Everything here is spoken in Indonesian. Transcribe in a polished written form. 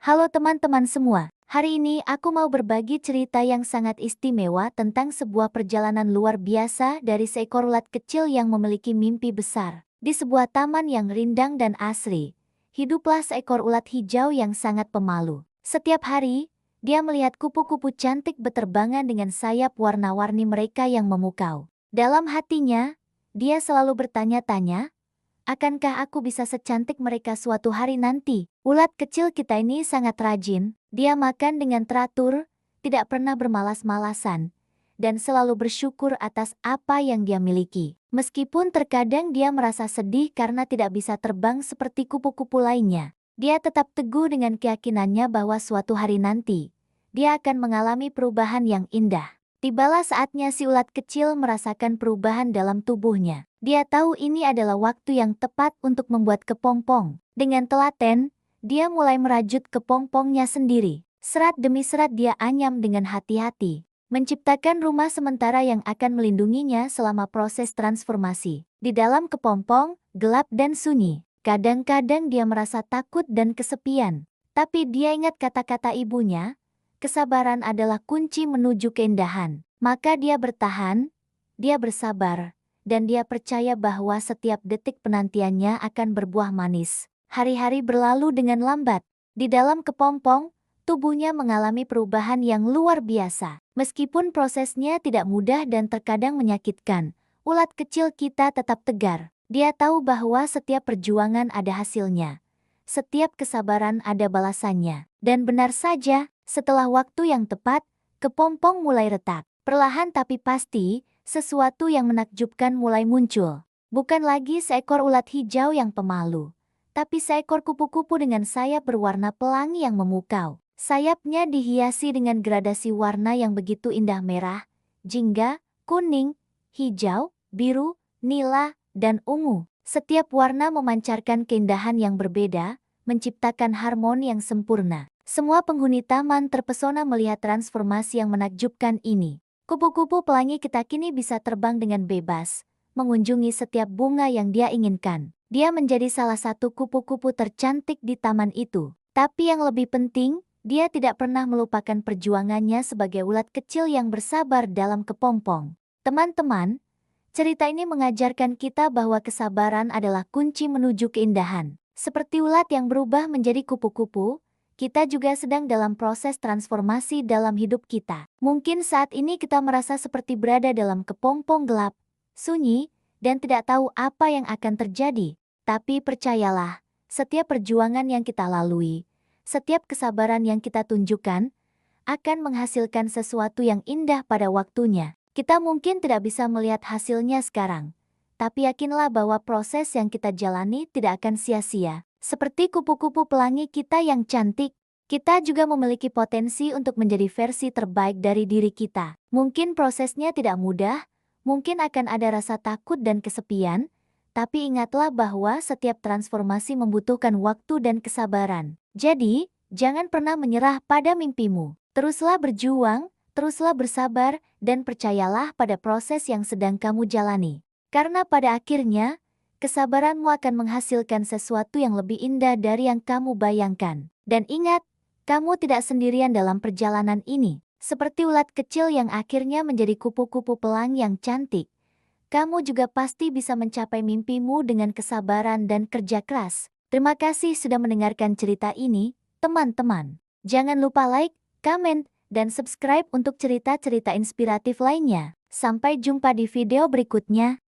Halo teman-teman semua, hari ini aku mau berbagi cerita yang sangat istimewa tentang sebuah perjalanan luar biasa dari seekor ulat kecil yang memiliki mimpi besar. Di sebuah taman yang rindang dan asri, hiduplah seekor ulat hijau yang sangat pemalu. Setiap hari, dia melihat kupu-kupu cantik beterbangan dengan sayap warna-warni mereka yang memukau. Dalam hatinya, dia selalu bertanya-tanya, akankah aku bisa secantik mereka suatu hari nanti? Ulat kecil kita ini sangat rajin, dia makan dengan teratur, tidak pernah bermalas-malasan, dan selalu bersyukur atas apa yang dia miliki. Meskipun terkadang dia merasa sedih karena tidak bisa terbang seperti kupu-kupu lainnya, dia tetap teguh dengan keyakinannya bahwa suatu hari nanti, dia akan mengalami perubahan yang indah. Tibalah saatnya si ulat kecil merasakan perubahan dalam tubuhnya. Dia tahu ini adalah waktu yang tepat untuk membuat kepompong. Dengan telaten, dia mulai merajut kepompongnya sendiri. Serat demi serat dia anyam dengan hati-hati, menciptakan rumah sementara yang akan melindunginya selama proses transformasi. Di dalam kepompong, gelap dan sunyi. Kadang-kadang dia merasa takut dan kesepian. Tapi dia ingat kata-kata ibunya, kesabaran adalah kunci menuju keindahan. Maka dia bertahan, dia bersabar, dan dia percaya bahwa setiap detik penantiannya akan berbuah manis. Hari-hari berlalu dengan lambat. Di dalam kepompong, tubuhnya mengalami perubahan yang luar biasa. Meskipun prosesnya tidak mudah dan terkadang menyakitkan, ulat kecil kita tetap tegar. Dia tahu bahwa setiap perjuangan ada hasilnya. Setiap kesabaran ada balasannya. Dan benar saja, setelah waktu yang tepat, kepompong mulai retak. Perlahan tapi pasti, sesuatu yang menakjubkan mulai muncul. Bukan lagi seekor ulat hijau yang pemalu, tapi seekor kupu-kupu dengan sayap berwarna pelangi yang memukau. Sayapnya dihiasi dengan gradasi warna yang begitu indah, merah, jingga, kuning, hijau, biru, nila, dan ungu. Setiap warna memancarkan keindahan yang berbeda, menciptakan harmoni yang sempurna. Semua penghuni taman terpesona melihat transformasi yang menakjubkan ini. Kupu-kupu pelangi kita kini bisa terbang dengan bebas, mengunjungi setiap bunga yang dia inginkan. Dia menjadi salah satu kupu-kupu tercantik di taman itu. Tapi yang lebih penting, dia tidak pernah melupakan perjuangannya sebagai ulat kecil yang bersabar dalam kepompong. Teman-teman, cerita ini mengajarkan kita bahwa kesabaran adalah kunci menuju keindahan. Seperti ulat yang berubah menjadi kupu-kupu, kita juga sedang dalam proses transformasi dalam hidup kita. Mungkin saat ini kita merasa seperti berada dalam kepompong gelap, sunyi, dan tidak tahu apa yang akan terjadi. Tapi percayalah, setiap perjuangan yang kita lalui, setiap kesabaran yang kita tunjukkan, akan menghasilkan sesuatu yang indah pada waktunya. Kita mungkin tidak bisa melihat hasilnya sekarang, tapi yakinlah bahwa proses yang kita jalani tidak akan sia-sia. Seperti kupu-kupu pelangi kita yang cantik, kita juga memiliki potensi untuk menjadi versi terbaik dari diri kita. Mungkin prosesnya tidak mudah, mungkin akan ada rasa takut dan kesepian, tapi ingatlah bahwa setiap transformasi membutuhkan waktu dan kesabaran. Jadi, jangan pernah menyerah pada mimpimu. Teruslah berjuang, teruslah bersabar, dan percayalah pada proses yang sedang kamu jalani. Karena pada akhirnya, kesabaranmu akan menghasilkan sesuatu yang lebih indah dari yang kamu bayangkan. Dan ingat, kamu tidak sendirian dalam perjalanan ini. Seperti ulat kecil yang akhirnya menjadi kupu-kupu pelangi yang cantik, kamu juga pasti bisa mencapai mimpimu dengan kesabaran dan kerja keras. Terima kasih sudah mendengarkan cerita ini, teman-teman. Jangan lupa like, komen, dan subscribe untuk cerita-cerita inspiratif lainnya. Sampai jumpa di video berikutnya.